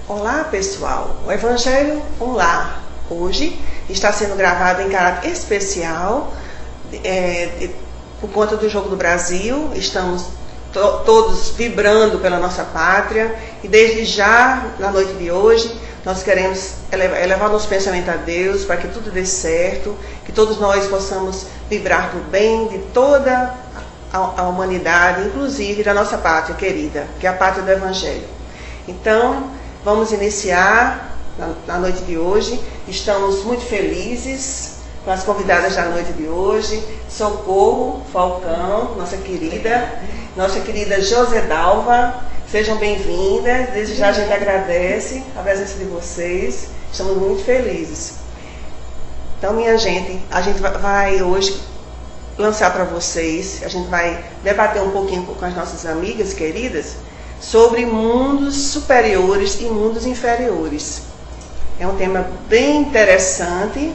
Olá pessoal, o Evangelho Olá hoje está sendo gravado em caráter especial por conta do Jogo do Brasil. Estamos todos vibrando pela nossa pátria e desde já, na noite de hoje, nós queremos elevar nosso pensamento a Deus para que tudo dê certo, que todos nós possamos vibrar do bem de toda a humanidade, inclusive da nossa pátria querida, que é a pátria do Evangelho. Então, vamos iniciar na noite de hoje. Estamos muito felizes com as convidadas da noite de hoje. Socorro Falcão, nossa querida Josedalva. Sejam bem-vindas. Desde já a gente agradece a presença de vocês. Estamos muito felizes. Então, minha gente, a gente vai hoje lançar para vocês, a gente vai debater um pouquinho com as nossas amigas queridas sobre mundos superiores e mundos inferiores. É um tema bem interessante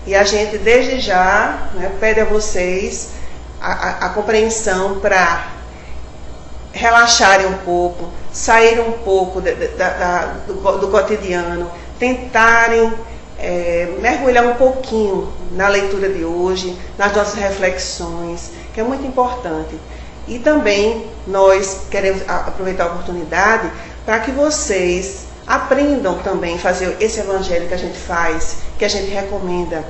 e a gente desde já pede a vocês a compreensão para relaxarem um pouco, saírem um pouco do cotidiano, tentarem mergulhar um pouquinho na leitura de hoje, nas nossas reflexões, que é muito importante. E também nós queremos aproveitar a oportunidade para que vocês aprendam também a fazer esse evangelho que a gente faz, que a gente recomenda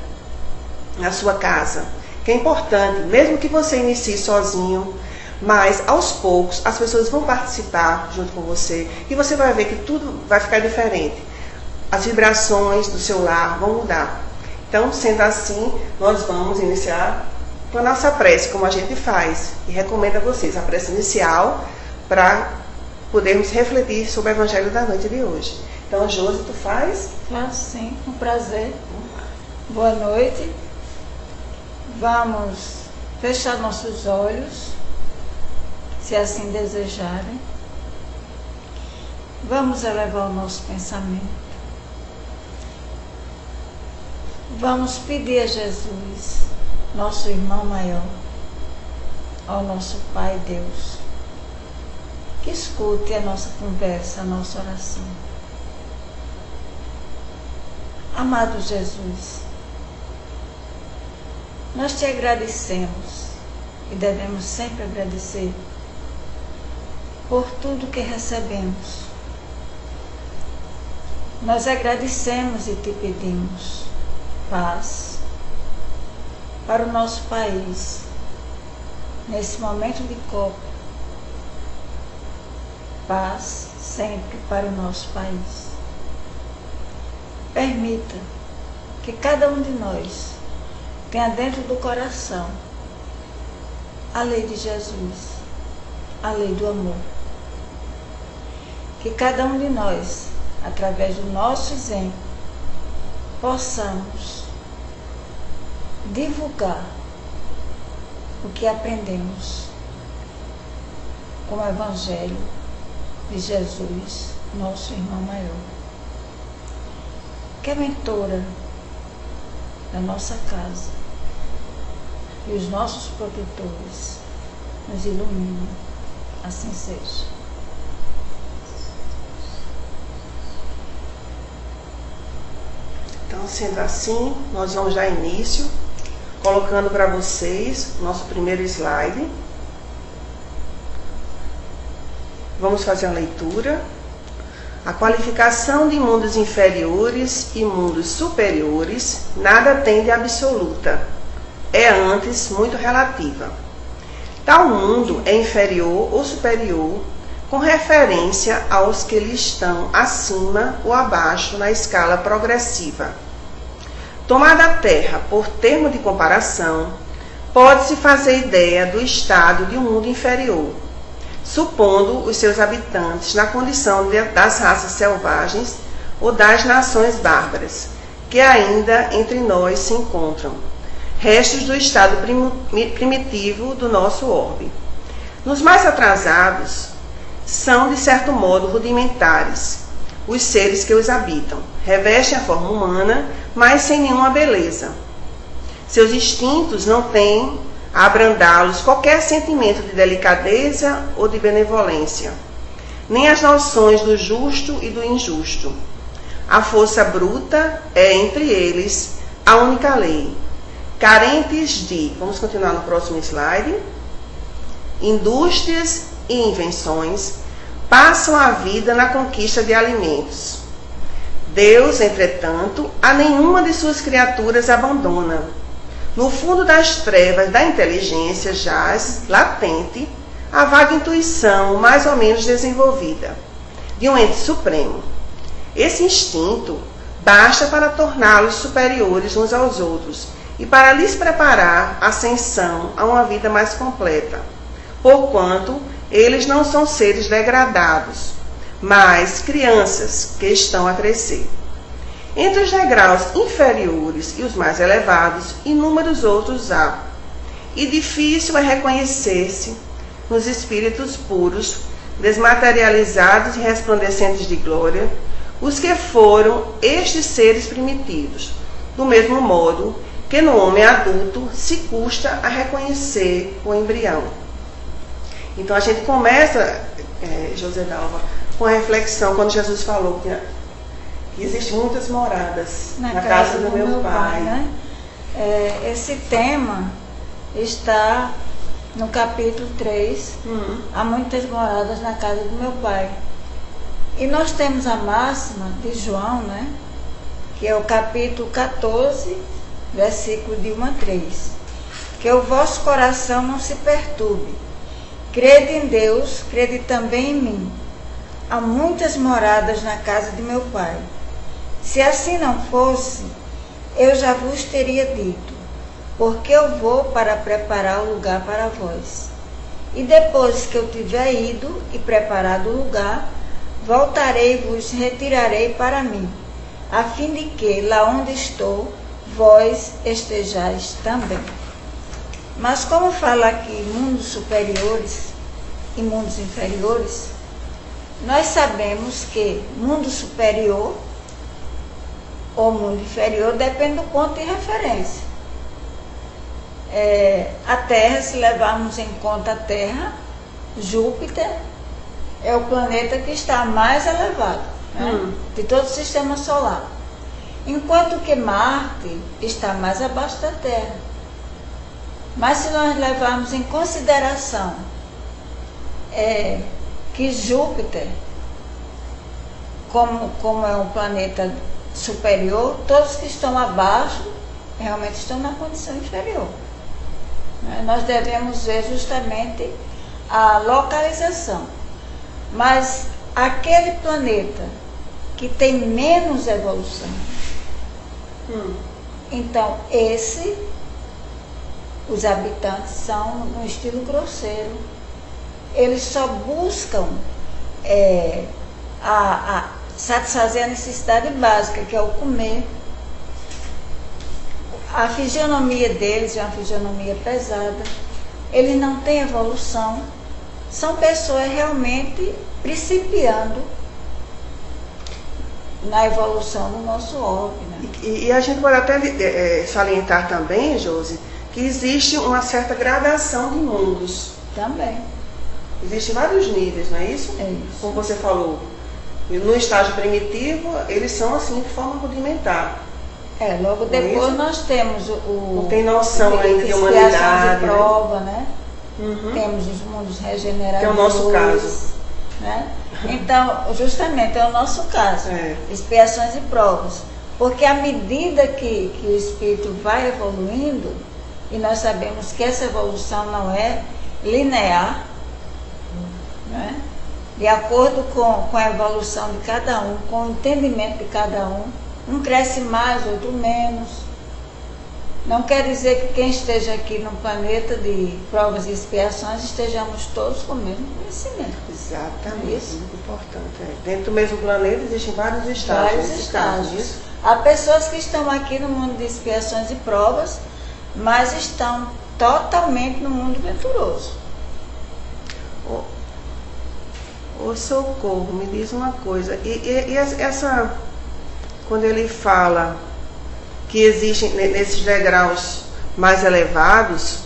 na sua casa, que é importante, mesmo que você inicie sozinho, mas aos poucos as pessoas vão participar junto com você e você vai ver que tudo vai ficar diferente. As vibrações do seu lar vão mudar. Então, sendo assim, nós vamos iniciar com a nossa prece, como a gente faz, e recomendo a vocês a prece inicial para podermos refletir sobre o Evangelho da noite de hoje. Então, Josi, tu faz? Faço sim, um prazer. Boa noite. Vamos fechar nossos olhos, se assim desejarem. Vamos elevar o nosso pensamento. Vamos pedir a Jesus, nosso irmão maior, ao nosso Pai Deus, que escute a nossa conversa, a nossa oração. Amado Jesus, nós te agradecemos e devemos sempre agradecer por tudo que recebemos. Nós agradecemos e te pedimos paz para o nosso país, nesse momento de Copa. Paz sempre para o nosso país. Permita que cada um de nós tenha dentro do coração a lei de Jesus, a lei do amor. Que cada um de nós, através do nosso exemplo, possamos divulgar o que aprendemos com o Evangelho de Jesus, nosso irmão maior. Que a mentora da nossa casa e os nossos protetores nos iluminem, assim seja. Então, sendo assim, nós vamos dar início, colocando para vocês o nosso primeiro slide. Vamos fazer a leitura. A qualificação de mundos inferiores e mundos superiores nada tem de absoluta, é antes muito relativa. Tal mundo é inferior ou superior com referência aos que lhe estão acima ou abaixo na escala progressiva. Tomada a Terra por termo de comparação, pode-se fazer ideia do estado de um mundo inferior, supondo os seus habitantes na condição das raças selvagens ou das nações bárbaras, que ainda entre nós se encontram, restos do estado primitivo do nosso orbe. Nos mais atrasados, são de certo modo rudimentares os seres que os habitam, revestem a forma humana, mas sem nenhuma beleza. Seus instintos não têm a abrandá-los qualquer sentimento de delicadeza ou de benevolência. nem as noções do justo e do injusto. A força bruta é entre eles a única lei. Carentes de, vamos continuar no próximo slide, indústrias e invenções, passam a vida na conquista de alimentos. Deus, entretanto, a nenhuma de suas criaturas abandona. No fundo das trevas da inteligência jaz, latente, a vaga intuição mais ou menos desenvolvida de um ente supremo. Esse instinto basta para torná-los superiores uns aos outros e para lhes preparar a ascensão a uma vida mais completa, porquanto eles não são seres degradados, mas crianças que estão a crescer. Entre os degraus inferiores e os mais elevados, inúmeros outros há, e difícil é reconhecer-se nos espíritos puros, desmaterializados e resplandecentes de glória, os que foram estes seres primitivos, do mesmo modo que no homem adulto se custa a reconhecer o embrião. Então a gente começa, Joseldalva, com a reflexão, quando Jesus falou que existem muitas moradas na casa do meu Pai. Né? Esse tema está no capítulo 3, há muitas moradas na casa do meu Pai. E nós temos a máxima de João, né? Que é o capítulo 14, versículo de 1 a 3. Que o vosso coração não se perturbe. Crede em Deus, crede também em mim. Há muitas moradas na casa de meu Pai. Se assim não fosse, eu já vos teria dito, porque eu vou para preparar o lugar para vós. E depois que eu tiver ido e preparado o lugar, voltarei e vos retirarei para mim, a fim de que, lá onde estou, vós estejais também. Mas como fala aqui mundos superiores e mundos inferiores, nós sabemos que mundo superior ou mundo inferior depende do ponto de referência. A Terra, se levarmos em conta a Terra, Júpiter é o planeta que está mais elevado, né, de todo o sistema solar. Enquanto que Marte está mais abaixo da Terra. Mas se nós levarmos em consideração que Júpiter, como é um planeta superior, todos que estão abaixo realmente estão na condição inferior. Nós devemos ver justamente a localização. Mas aquele planeta que tem menos evolução, então os habitantes são no estilo grosseiro. Eles só buscam satisfazer a necessidade básica, que é o comer. A fisionomia deles é uma fisionomia pesada. Eles não têm evolução. São pessoas realmente principiando na evolução do nosso orbe. Né? E a gente pode até salientar também, Josi, que existe uma certa gradação de mundos. Também. Existem vários níveis, não é isso? É isso. Como você falou, no estágio primitivo, eles são assim de forma rudimentar. Logo depois nós temos não tem noção ainda de humanidade, de prova, né? Uhum. Temos os mundos regenerados. Que é o nosso caso. Né? Então, justamente é o nosso caso. Expiações e provas. Porque à medida que o espírito vai evoluindo, e nós sabemos que essa evolução não é linear, né? De acordo com a evolução de cada um, com o entendimento de cada um cresce mais, outro menos. Não quer dizer que quem esteja aqui no planeta de provas e expiações estejamos todos com o mesmo conhecimento. Exatamente, isso. Muito importante. Dentro do mesmo planeta existem vários estágios. Vários estágios. Há pessoas que estão aqui no mundo de expiações e provas, mas estão totalmente no mundo venturoso. Ô Socorro, me diz uma coisa. E essa, quando ele fala que existem nesses degraus mais elevados,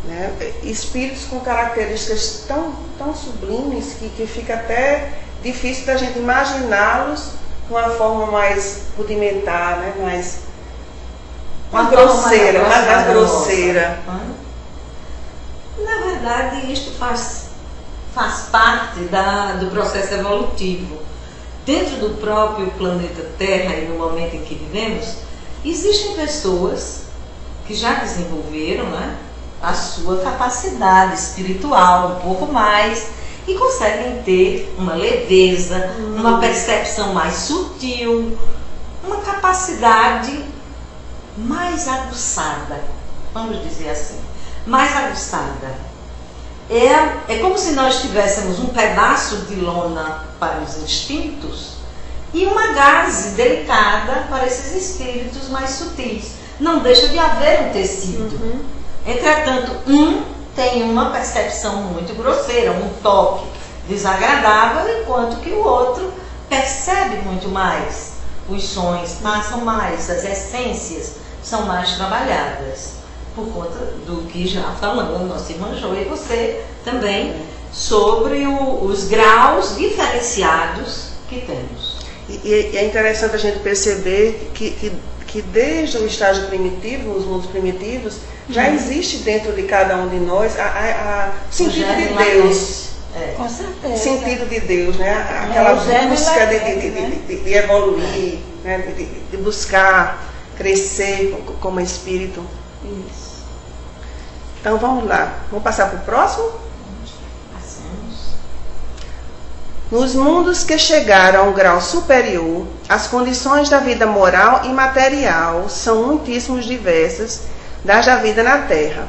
né? Espíritos com características tão sublimes que fica até difícil da gente imaginá-los de uma forma mais rudimentar, né? mais grosseira, mais grosseira. Na verdade, isto faz parte do processo evolutivo. Dentro do próprio planeta Terra e no momento em que vivemos, existem pessoas que já desenvolveram, né, a sua capacidade espiritual um pouco mais e conseguem ter uma leveza, uma percepção mais sutil, uma capacidade mais aguçada, vamos dizer assim, mais aguçada. É como se nós tivéssemos um pedaço de lona para os instintos e uma gaze delicada para esses espíritos mais sutis. Não deixa de haver um tecido. Entretanto, um tem uma percepção muito grosseira, um toque desagradável, enquanto que o outro percebe muito mais. Os sons passam mais, as essências são mais trabalhadas. Por conta do que já falou nossa irmã Jo e você também, sobre os graus diferenciados que temos. E é interessante a gente perceber que desde o estágio primitivo, os mundos primitivos, já existe dentro de cada um de nós o sentido de Deus. Com certeza. Sentido de Deus, né? Aquela busca de evoluir, né? de buscar crescer como espírito. Isso. Então vamos lá. Vamos passar para o próximo? Passamos. Nos mundos que chegaram a um grau superior, as condições da vida moral e material são muitíssimos diversas das da vida na Terra.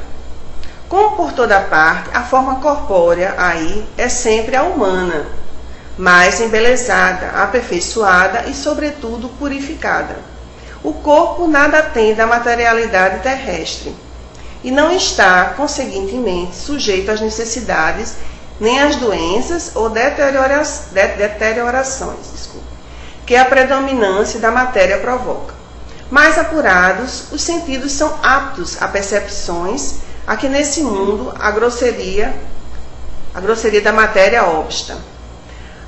Como por toda parte, a forma corpórea aí é sempre a humana, mais embelezada, aperfeiçoada e, sobretudo, purificada. O corpo nada tem da materialidade terrestre e não está, conseguintemente, sujeito às necessidades, nem às doenças ou deteriorações, que a predominância da matéria provoca. Mais apurados, os sentidos são aptos a percepções a que nesse mundo a grosseria da matéria obsta.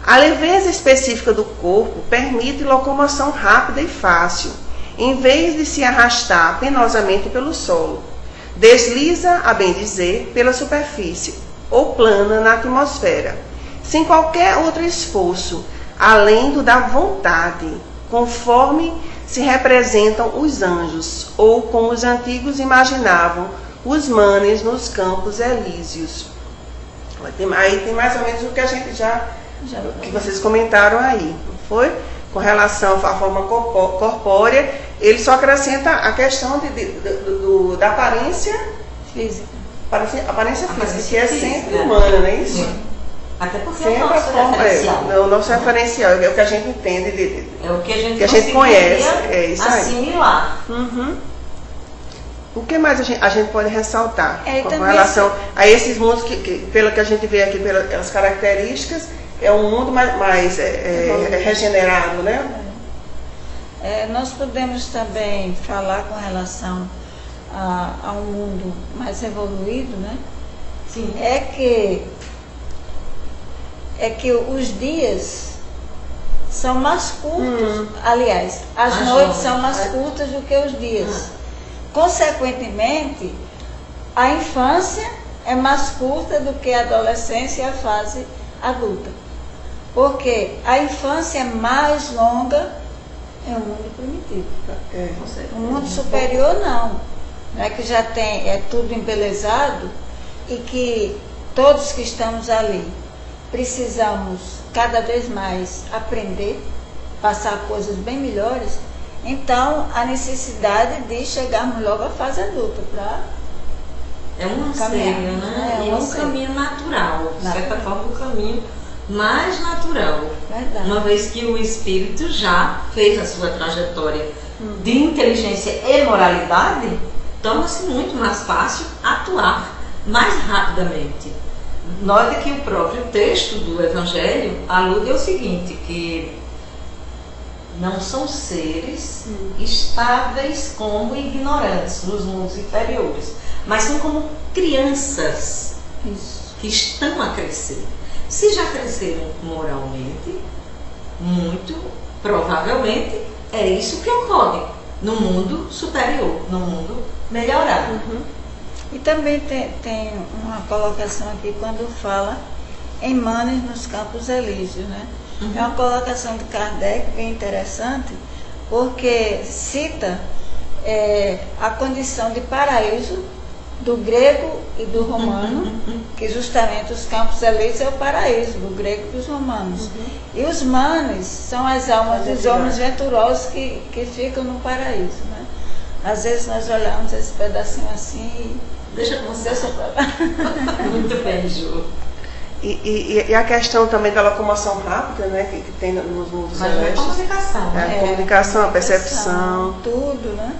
A leveza específica do corpo permite locomoção rápida e fácil, em vez de se arrastar penosamente pelo solo. Desliza, a bem dizer, pela superfície, ou plana na atmosfera, sem qualquer outro esforço, além do da vontade, conforme se representam os anjos, ou como os antigos imaginavam os manes nos campos elíseos. Aí tem mais ou menos o que a gente que vocês comentaram aí, não foi? Com relação à forma corpórea, ele só acrescenta a questão da aparência física. Aparência física, que é sempre humana, não é isso? Até porque sempre é o nosso referencial. É o nosso referencial, é o que a gente entende, é o que a gente conhece. É isso aí. Assimilar. O que mais a gente pode ressaltar com relação a esses mundos pelo que a gente vê aqui, pelas características, é um mundo mais regenerado, né? Nós podemos também falar com relação a um mundo mais evoluído, né? Sim. É que os dias são mais curtos, aliás, as noites são mais curtas do que os dias. Consequentemente, a infância é mais curta do que a adolescência e a fase adulta. Porque a infância é mais longa é o mundo primitivo. O mundo superior não. Não é que já é tudo embelezado e que todos que estamos ali precisamos cada vez mais aprender, passar coisas bem melhores. Então, a necessidade de chegarmos logo à fase adulta para é um anseio, né? É um caminho natural. De certa forma, um caminho mais natural. Verdade. Uma vez que o espírito já fez a sua trajetória de inteligência e moralidade, torna-se muito mais fácil atuar mais rapidamente. Note que o próprio texto do Evangelho alude ao seguinte, que não são seres estáveis como ignorantes nos mundos inferiores, mas são como crianças Isso. que estão a crescer. Se já cresceram moralmente, muito provavelmente é isso que ocorre no mundo superior, no mundo melhorado. E também tem uma colocação aqui quando fala em Manes nos Campos Elíseos, né? É uma colocação de Kardec bem interessante, porque cita a condição de paraíso do grego e do romano, que justamente os Campos Elíseos é o paraíso do grego e dos romanos. E os manes são as almas dos homens venturosos que ficam no paraíso, né? Às vezes nós olhamos esse pedacinho assim e Deixa com você. deixa pra lá. Muito bem, Ju. E a questão também da locomoção rápida, né, que tem nos mundos Mas não é celestes. comunicação, né? A comunicação, a percepção. Tudo, né?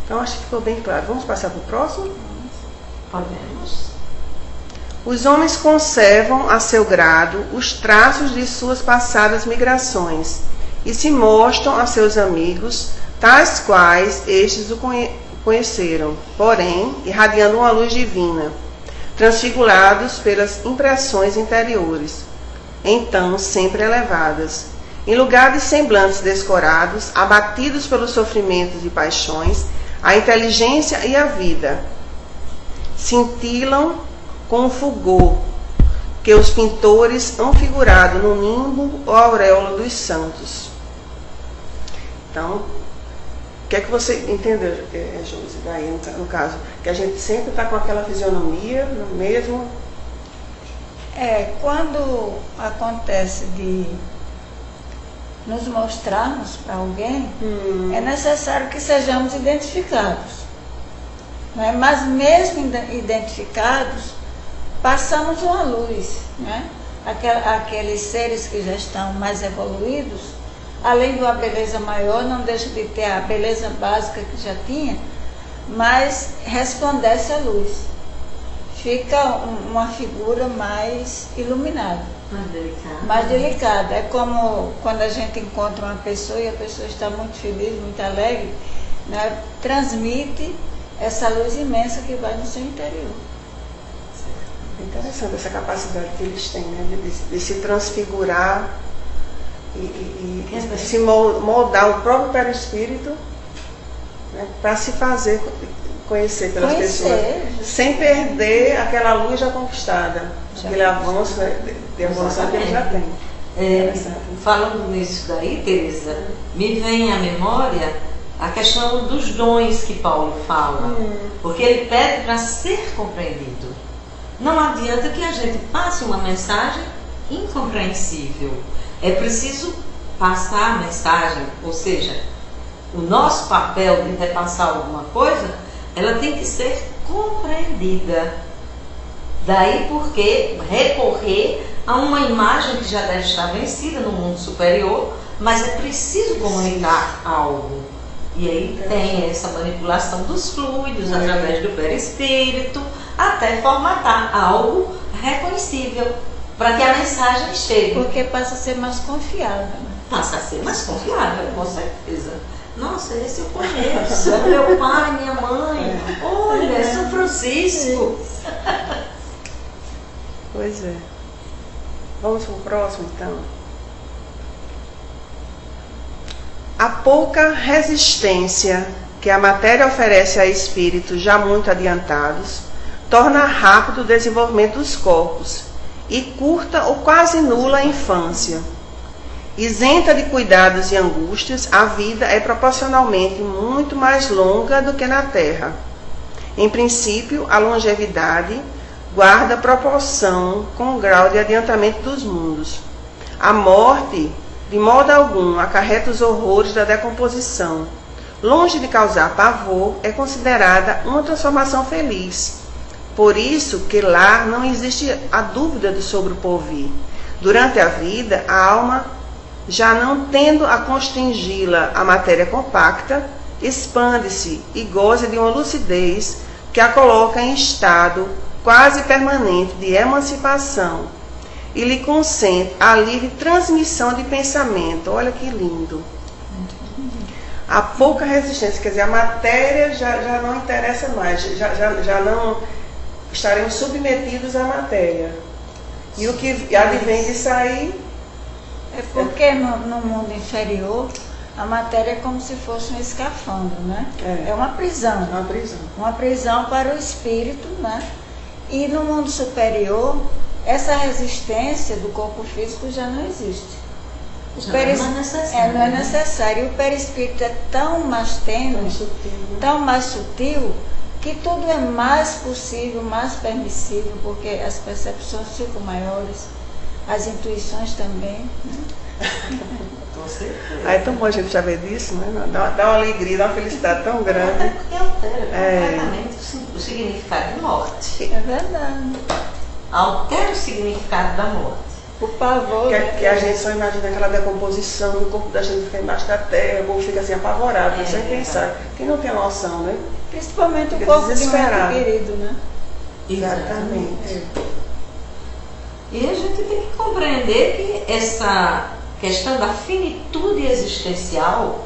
Então acho que ficou bem claro. Vamos passar para o próximo? Podemos. Os homens conservam a seu grado os traços de suas passadas migrações e se mostram a seus amigos, tais quais estes o conheceram, porém, irradiando uma luz divina, transfigurados pelas impressões interiores, então sempre elevadas. Em lugar de semblantes descorados, abatidos pelos sofrimentos e paixões, a inteligência e a vida cintilam com o fulgor que os pintores han figurado no nimbo ou auréola dos santos. Então, o que é que você entendeu, Josi, daí no caso? Que a gente sempre está com aquela fisionomia no mesmo... Quando acontece de nos mostrarmos para alguém, é necessário que sejamos identificados. Né? Mas mesmo identificados, passamos uma luz. Né? Aqueles seres que já estão mais evoluídos, além de uma beleza maior, não deixa de ter a beleza básica que já tinha, mas resplandece a luz. Fica uma figura mais iluminada. Mais delicada. É como quando a gente encontra uma pessoa e a pessoa está muito feliz, muito alegre, né? Transmite essa luz imensa que vai no seu interior. Interessante essa capacidade que eles têm, né? de se transfigurar e se moldar o próprio perispírito, né? Para se fazer conhecer pelas pessoas, sem perder aquela luz já conquistada, aquele avanço de evolução que ele já tem. Falando nisso daí, Teresa, me vem à memória a questão dos dons que Paulo fala, porque ele pede para ser compreendido. Não adianta que a gente passe uma mensagem incompreensível. É preciso passar a mensagem, ou seja, o nosso papel de repassar alguma coisa, ela tem que ser compreendida. Daí porque recorrer a uma imagem que já deve estar vencida no mundo superior, mas é preciso comunicar algo. E aí tem essa manipulação dos fluidos através do perispírito, até formatar algo reconhecível, para que a mensagem chegue. Porque passa a ser mais confiável. Né? Passa a ser mais confiável, com certeza. Nossa, esse eu conheço, é meu pai, minha mãe. Olha, é São Francisco. Pois é. Vamos para o próximo, então. A pouca resistência que a matéria oferece a espíritos já muito adiantados torna rápido o desenvolvimento dos corpos e curta ou quase nula a infância. Isenta de cuidados e angústias, a vida é proporcionalmente muito mais longa do que na Terra. Em princípio, a longevidade guarda proporção com o grau de adiantamento dos mundos. A morte, de modo algum, acarreta os horrores da decomposição. Longe de causar pavor, é considerada uma transformação feliz. Por isso que lá não existe a dúvida sobre o porvir. Durante a vida, a alma, já não tendo a constringi-la a matéria compacta, expande-se e goza de uma lucidez que a coloca em estado quase permanente de emancipação e lhe consente a livre transmissão de pensamento. Olha que lindo! há pouca resistência, quer dizer, a matéria já não interessa mais, já não estaremos submetidos à matéria. E o que advém disso aí... É porque no mundo inferior, a matéria é como se fosse um escafandro, né? É uma prisão. É uma prisão. Uma prisão para o espírito, né? E no mundo superior, essa resistência do corpo físico já não existe. Não é necessário. Não é necessário. E o perispírito é tão mais tênue, tão mais sutil, que tudo é mais possível, mais permissível, porque as percepções ficam maiores, as intuições também, né? Com certeza. É tão bom a gente saber disso, né? Dá uma alegria, dá uma felicidade tão grande. Até porque altera completamente o significado de morte. É verdade. Altera o significado da morte. O pavor, Que a gente só imagina aquela decomposição, o corpo da gente fica embaixo da terra, o povo fica assim apavorado, sem pensar. Quem não tem noção, né? Principalmente Fica o corpo de um desesperado. ente querido, né? Exatamente. E a gente tem que compreender que essa questão da finitude existencial,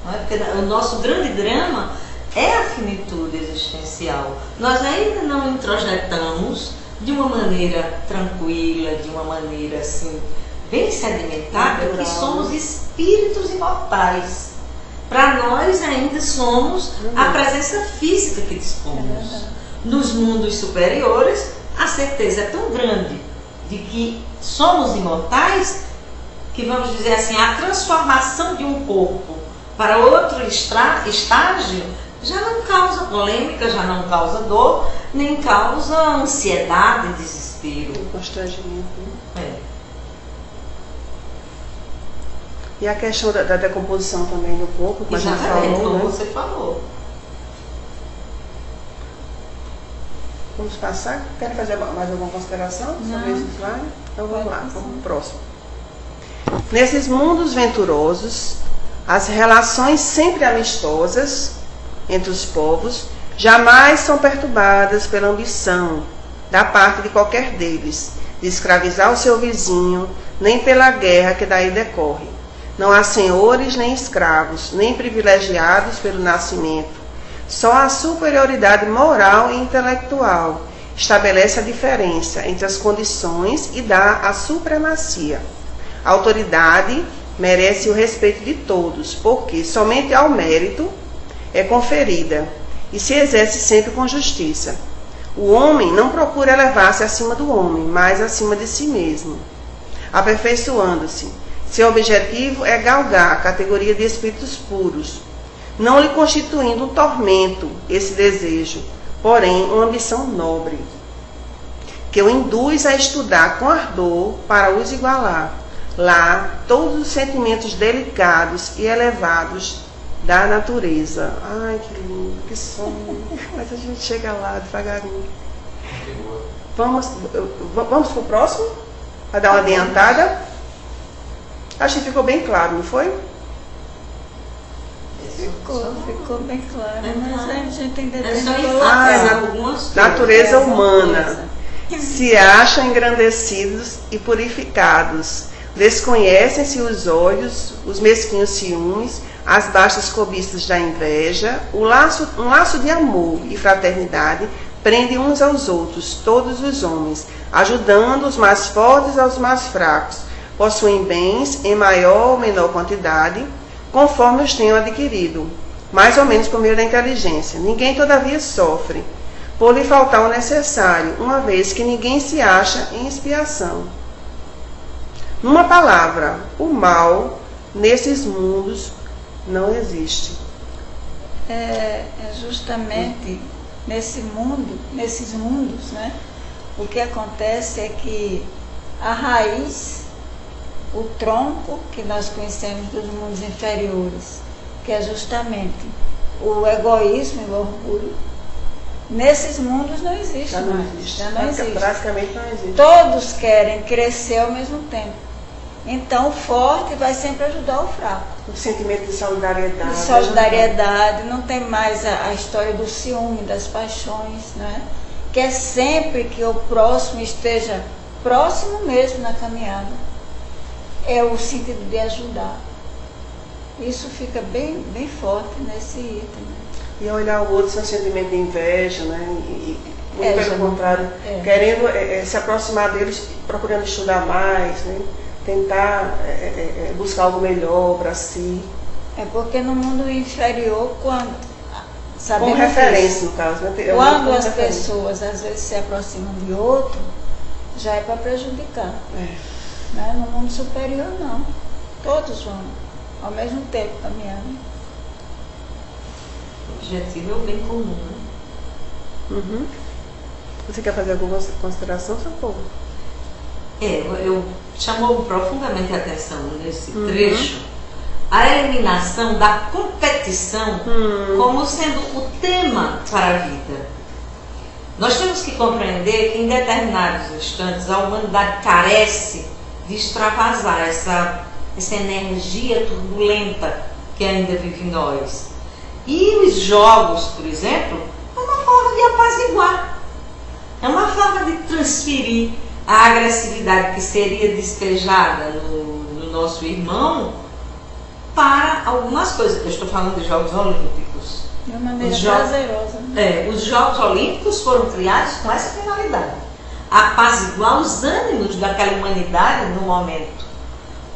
não é? Porque o nosso grande drama é a finitude existencial. Nós ainda não introjetamos de uma maneira tranquila, de uma maneira assim, bem sedimentada, que somos espíritos imortais. Para nós ainda somos a presença física que dispomos. Nos mundos superiores, a certeza é tão grande de que somos imortais, que vamos dizer assim, a transformação de um corpo para outro estágio já não causa polêmica, já não causa dor, nem causa ansiedade, desespero. Constrangimento. É. E a questão da decomposição também do corpo, como a gente Exatamente, falou, como né? você falou. Vamos passar? Querem fazer mais alguma consideração sobre esse slide? Então vamos lá, vamos para o próximo. Nesses mundos venturosos, as relações sempre amistosas entre os povos jamais são perturbadas pela ambição da parte de qualquer deles de escravizar o seu vizinho, nem pela guerra que daí decorre. Não há senhores nem escravos, nem privilegiados pelo nascimento. Só a superioridade moral e intelectual estabelece a diferença entre as condições e dá a supremacia. A autoridade merece o respeito de todos, porque somente ao mérito é conferida e se exerce sempre com justiça. O homem não procura elevar-se acima do homem, mas acima de si mesmo, aperfeiçoando-se. Seu objetivo é galgar a categoria de espíritos puros, não lhe constituindo um tormento esse desejo, porém uma ambição nobre, que o induz a estudar com ardor para os igualar. Lá, todos os sentimentos delicados e elevados da natureza. Ai, que lindo, que sonho. Mas a gente chega lá devagarinho. Vamos para o próximo? Para dar uma adiantada? Acho que ficou bem claro, não foi? Ficou bem claro, mas a gente ainda tem só que enfatizar algumas coisas. Natureza humana. Se acham engrandecidos e purificados. Desconhecem-se os olhos, os mesquinhos ciúmes, as baixas cobiças da inveja. Um laço de amor e fraternidade prende uns aos outros, todos os homens, ajudando os mais fortes aos mais fracos. Possuem bens em maior ou menor quantidade, conforme os tenham adquirido, mais ou menos por meio da inteligência. Ninguém, todavia, sofre por lhe faltar o necessário, uma vez que ninguém se acha em expiação. Numa palavra, o mal nesses mundos não existe. É justamente nesses mundos, né? O que acontece é que a raiz, o tronco que nós conhecemos dos mundos inferiores, que é justamente o egoísmo e o orgulho, nesses mundos não existe Já não mais. existe. Já não existe. Praticamente não existe. Todos querem crescer ao mesmo tempo. Então o forte vai sempre ajudar o fraco. O sentimento de solidariedade. De solidariedade, não tem mais a história do ciúme, das paixões, né? Que é sempre que o próximo esteja próximo mesmo na caminhada. É o sentido de ajudar. Isso fica bem, bem forte nesse item. E olhar o outro sem sentimento de inveja, né? Pelo contrário, querendo se aproximar deles, procurando estudar mais, né? Tentar buscar algo melhor para si. É porque no mundo inferior, quando como referência, no caso, né? Quando as pessoas às vezes se aproximam de outro, já é para prejudicar. Né? No mundo superior não. Todos vão ao mesmo tempo caminhando. O objetivo é o bem comum, né? Uhum. Você quer fazer alguma consideração, Socorro? Eu chamou profundamente a atenção nesse trecho a eliminação da competição como sendo o tema para a vida. Nós temos que compreender que em determinados instantes a humanidade carece de extravasar essa energia turbulenta que ainda vive em nós. E os jogos, por exemplo, é uma forma de apaziguar. É uma forma de transferir a agressividade que seria despejada no nosso irmão para algumas coisas. Eu estou falando de Jogos Olímpicos. De uma maneira prazerosa. Né? Os Jogos Olímpicos foram criados com essa finalidade. Apaziguar os ânimos daquela humanidade no momento.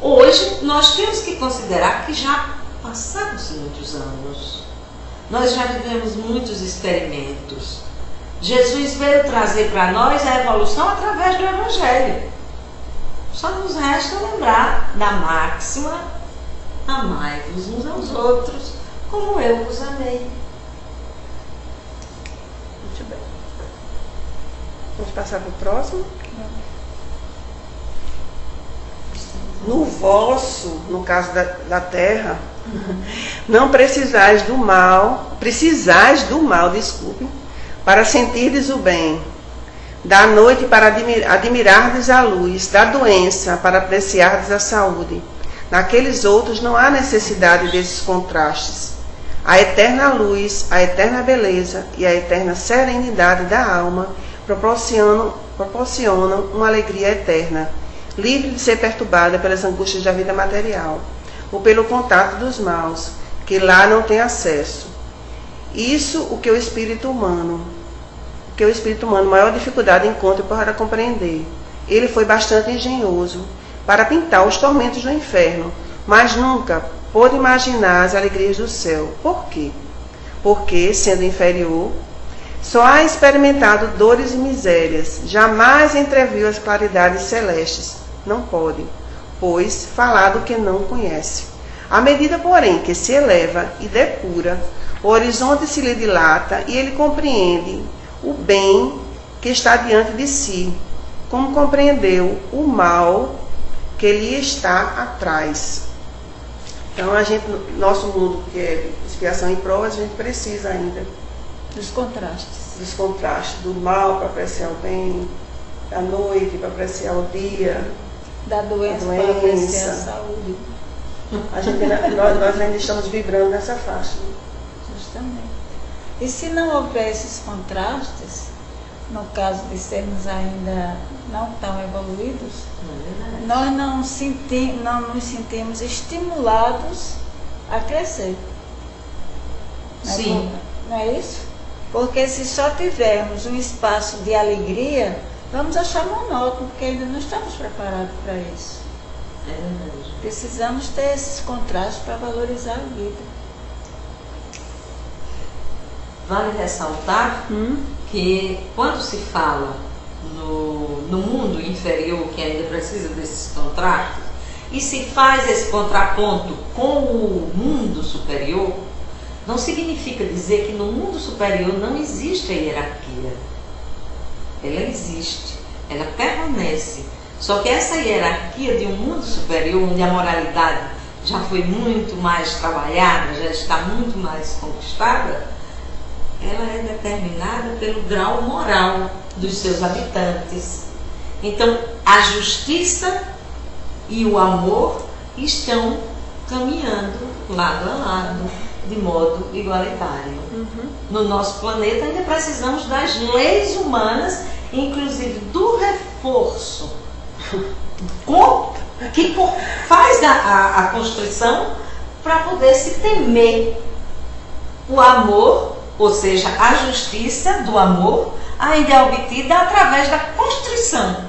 Hoje, nós temos que considerar que já passaram-se muitos anos. Nós já vivemos muitos experimentos. Jesus veio trazer para nós a evolução através do Evangelho. Só nos resta lembrar da máxima: amai-vos uns aos outros, como eu vos amei. Muito bem. Vamos passar para o próximo? No vosso, no caso da terra, não precisais do mal, desculpe, para sentirdes o bem, da noite para admirardes a luz, da doença para apreciardes a saúde. Naqueles outros não há necessidade desses contrastes. A eterna luz, a eterna beleza e a eterna serenidade da alma proporcionam uma alegria eterna, livre de ser perturbada pelas angústias da vida material, ou pelo contato dos maus, que lá não tem acesso. Isso o que o espírito humano, maior dificuldade encontra para compreender. Ele foi bastante engenhoso para pintar os tormentos do inferno, mas nunca pôde imaginar as alegrias do céu. Por quê? Porque, sendo inferior, só ha experimentado dores e misérias, jamais entreviu as claridades celestes. Não pode, pois, falar do que não conhece. À medida, porém, que se eleva e depura, o horizonte se lhe dilata e ele compreende o bem que está diante de si, como compreendeu o mal que lhe está atrás. Então, nosso mundo, que é expiação e provas, a gente precisa ainda dos contrastes. Dos contrastes, do mal para apreciar o bem, da noite para apreciar o dia, da doença para apreciar a saúde. Nós ainda estamos vibrando nessa faixa. Justamente. E se não houver esses contrastes, no caso de sermos ainda não tão evoluídos, nós não nos sentimos estimulados a crescer. Sim. Não é isso? Porque se só tivermos um espaço de alegria, vamos achar monótono, porque ainda não estamos preparados para isso. É verdade. Precisamos ter esses contrastes para valorizar a vida. Vale ressaltar que quando se fala no mundo inferior, que ainda precisa desses contrastes, e se faz esse contraponto com o mundo superior, não significa dizer que no mundo superior não existe a hierarquia. Ela existe, ela permanece. Só que essa hierarquia de um mundo superior, onde a moralidade já foi muito mais trabalhada, já está muito mais conquistada, ela é determinada pelo grau moral dos seus habitantes. Então, a justiça e o amor estão caminhando lado a lado, de modo igualitário. No nosso planeta ainda precisamos das leis humanas, inclusive do reforço que faz a Constituição para poder se temer o amor, ou seja, a justiça do amor, ainda é obtida através da constrição.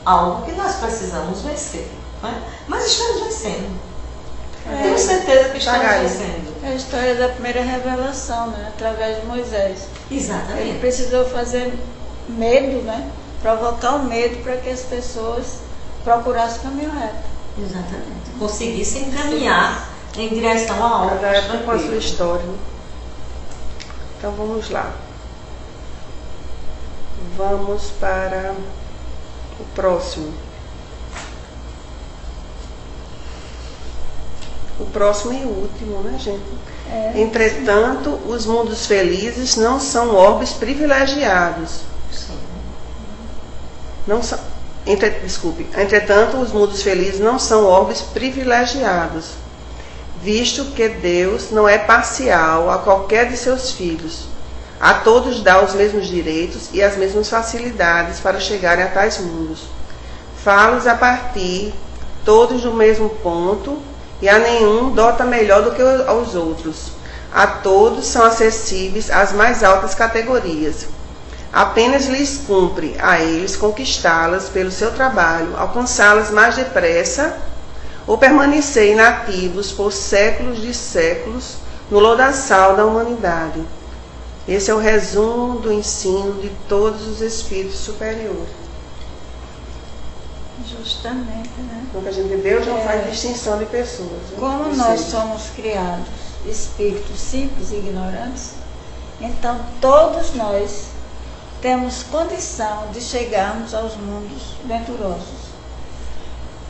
Algo que nós precisamos vencer. Não é? Mas estamos vencendo. Tenho certeza que estamos vencendo. É a história da primeira revelação, né? Através de Moisés. Exatamente. Ele precisou fazer medo, né? Provocar o medo para que as pessoas procurassem o caminho reto. Exatamente. Conseguissem caminhar em direção a algo. Cada época com a sua história. Então vamos lá. Vamos para o próximo. O próximo e último, né, gente? Entretanto, os mundos felizes não são orbes privilegiados. Não são, entretanto, os mundos felizes não são orbes privilegiados, visto que Deus não é parcial a qualquer de seus filhos. A todos dá os mesmos direitos e as mesmas facilidades para chegarem a tais mundos. Fala-os a partir, todos do mesmo ponto, e a nenhum dota melhor do que aos outros. A todos são acessíveis as mais altas categorias. Apenas lhes cumpre a eles conquistá-las pelo seu trabalho, alcançá-las mais depressa ou permanecer inativos por séculos de séculos no lodaçal da humanidade. Esse é o resumo do ensino de todos os espíritos superiores. Justamente, né? Porque a gente, Deus não faz distinção de pessoas. Né? Como nós somos criados espíritos simples e ignorantes, então todos nós temos condição de chegarmos aos mundos venturosos.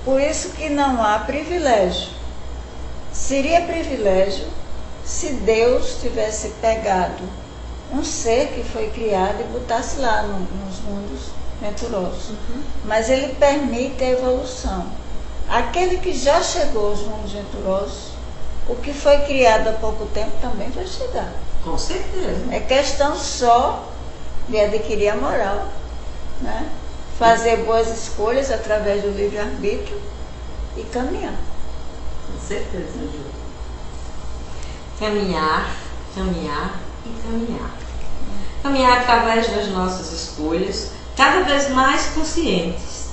Por isso que não há privilégio. Seria privilégio se Deus tivesse pegado um ser que foi criado e botasse lá nos mundos venturosos. Mas ele permite a evolução. Aquele que já chegou aos mundos venturosos, o que foi criado há pouco tempo também vai chegar. Com certeza. É questão só de adquirir a moral, né? Fazer boas escolhas através do livre-arbítrio e caminhar. Com certeza, Ju. Caminhar, caminhar e caminhar. Caminhar através das nossas escolhas, cada vez mais conscientes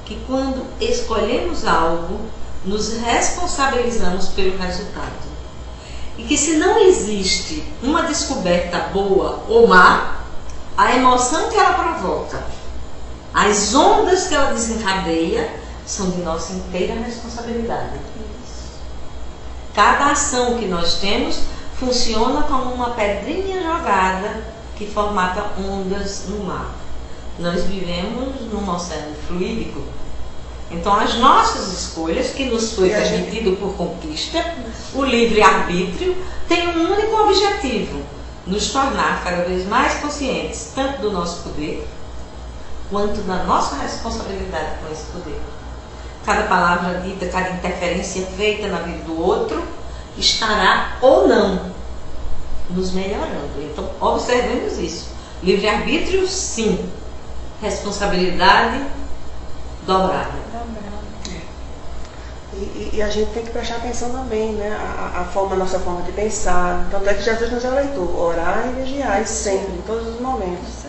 que quando escolhemos algo, nos responsabilizamos pelo resultado. E que se não existe uma descoberta boa ou má, a emoção que ela provoca, as ondas que ela desencadeia, são de nossa inteira responsabilidade. Cada ação que nós temos funciona como uma pedrinha jogada que formata ondas no mar. Nós vivemos num oceano fluídico. Então as nossas escolhas, que nos foi permitido por conquista, o livre-arbítrio, tem um único objetivo: nos tornar cada vez mais conscientes, tanto do nosso poder, quanto da nossa responsabilidade com esse poder. Cada palavra dita, cada interferência feita na vida do outro, estará ou não nos melhorando. Então, observemos isso. Livre-arbítrio, sim. Responsabilidade dobrada. E a gente tem que prestar atenção também, né? A nossa forma de pensar. Tanto é que Jesus nos alertou: orar e vigiar sempre, em todos os momentos.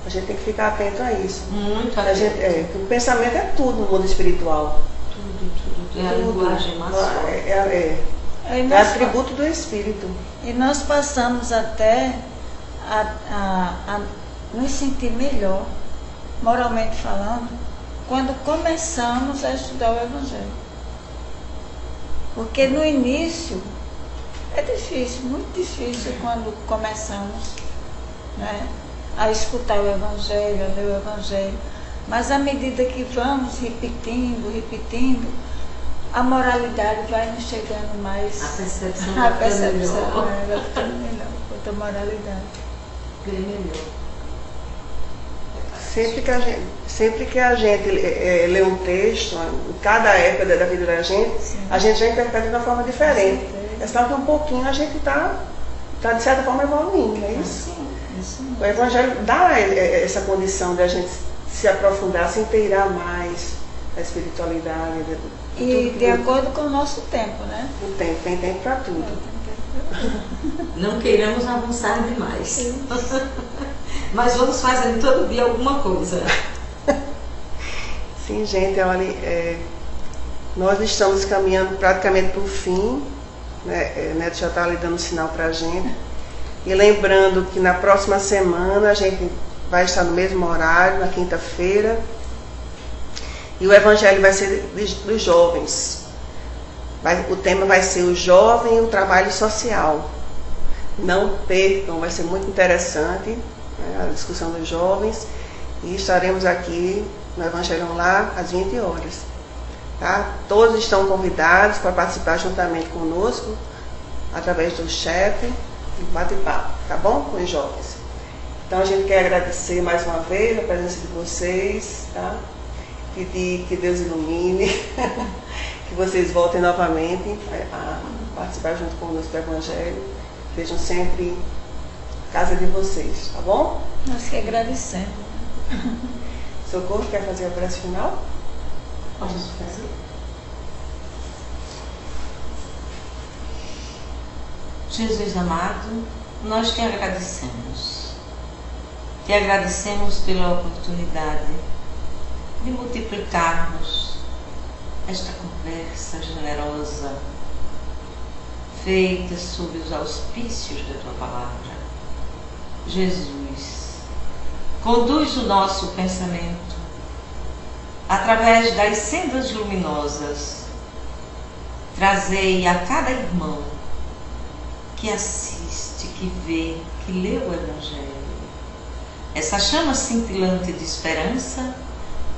A gente tem que ficar atento a isso. Muito atento. O pensamento é tudo no mundo espiritual. Tudo. É a linguagem mais forte. É atributo do Espírito. E nós passamos até a nos sentir melhor, moralmente falando, quando começamos a estudar o Evangelho. Porque no início é difícil, muito difícil quando começamos, né, a escutar o Evangelho, a ler o Evangelho. Mas à medida que vamos repetindo, a moralidade vai nos chegando mais. A percepção vai ficando melhor, quanto a moralidade. Bem melhor. Sempre que a gente lê um texto, em cada época da vida da gente, a gente já interpreta de uma forma diferente. É só que um pouquinho a gente está de certa forma evoluindo, não é isso? Sim. O Evangelho dá essa condição de a gente se aprofundar, se inteirar mais, da espiritualidade. E de acordo com o nosso tempo, né? O tempo, tem tempo para tudo. Não queiramos avançar demais. Mas vamos fazendo todo dia alguma coisa. Sim, gente, olha, nós estamos caminhando praticamente para o fim, né? Neto já está ali dando sinal para a gente. E lembrando que na próxima semana a gente vai estar no mesmo horário, na quinta-feira. E o evangelho vai ser dos jovens. O tema vai ser o jovem e o trabalho social. Não percam, vai ser muito interessante, né, a discussão dos jovens. E estaremos aqui no Evangelho Lá às 20 horas. Tá? Todos estão convidados para participar juntamente conosco, através do chat, do bate-papo, tá bom? Com os jovens. Então a gente quer agradecer mais uma vez a presença de vocês, tá? Pedir que Deus ilumine, que vocês voltem novamente a participar junto conosco do Evangelho. Vejam sempre a casa de vocês, tá bom? Nós que agradecemos. Socorro, quer fazer a prece final? Posso fazer? Jesus amado, nós te agradecemos. Te agradecemos pela oportunidade de multiplicarmos esta conversa generosa feita sob os auspícios da tua palavra. Jesus, conduz o nosso pensamento através das sendas luminosas. Trazei a cada irmão que assiste, que vê, que lê o Evangelho, essa chama cintilante de esperança,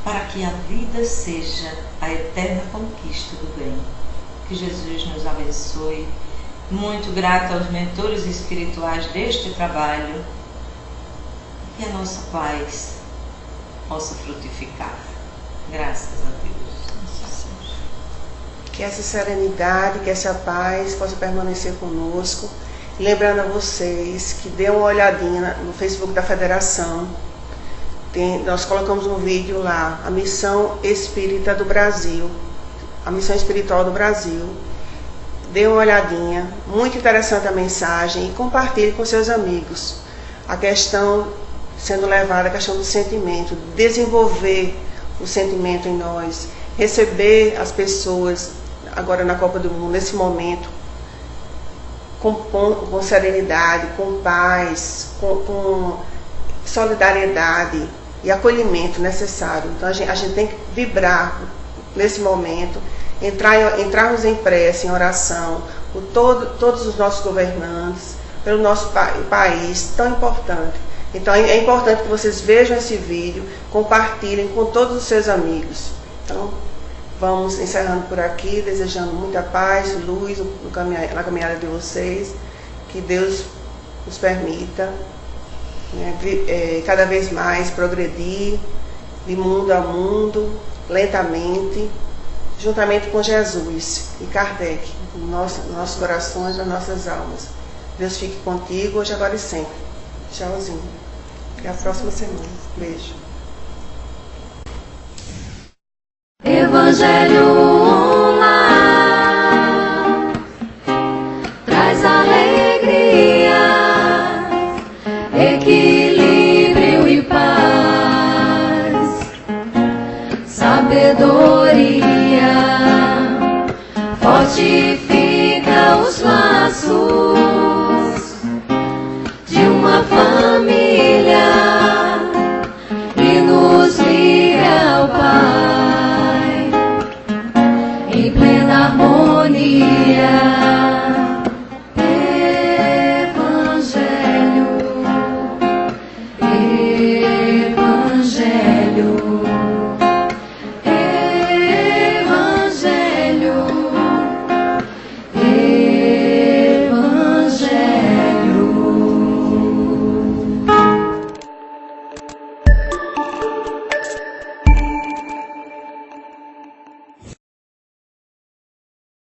para que a vida seja a eterna conquista do bem. Que Jesus nos abençoe. Muito grata aos mentores espirituais deste trabalho. Que a nossa paz possa frutificar. Graças a Deus. Que essa serenidade, que essa paz possa permanecer conosco. E lembrando a vocês que dê uma olhadinha no Facebook da Federação. Nós colocamos um vídeo lá, a Missão Espírita do Brasil, a Missão Espiritual do Brasil. Dê uma olhadinha, muito interessante a mensagem, e compartilhe com seus amigos. A questão sendo levada, a questão do sentimento, desenvolver o sentimento em nós, receber as pessoas agora na Copa do Mundo, nesse momento, com serenidade, com paz, com solidariedade e acolhimento necessário. Então a gente tem que vibrar nesse momento, entrarmos em prece, em oração, por todos os nossos governantes, pelo nosso país tão importante. Então é importante que vocês vejam esse vídeo, compartilhem com todos os seus amigos. Então vamos encerrando por aqui, desejando muita paz, luz na caminhada de vocês, que Deus nos permita, né, cada vez mais progredir de mundo a mundo, lentamente, juntamente com Jesus e Kardec, nos nossos corações, nas nossas almas. Deus fique contigo, hoje, agora e sempre. Tchauzinho. Até a próxima semana. Beijo. Evangelho Online traz alegria, equilíbrio e paz, sabedoria, fortificação.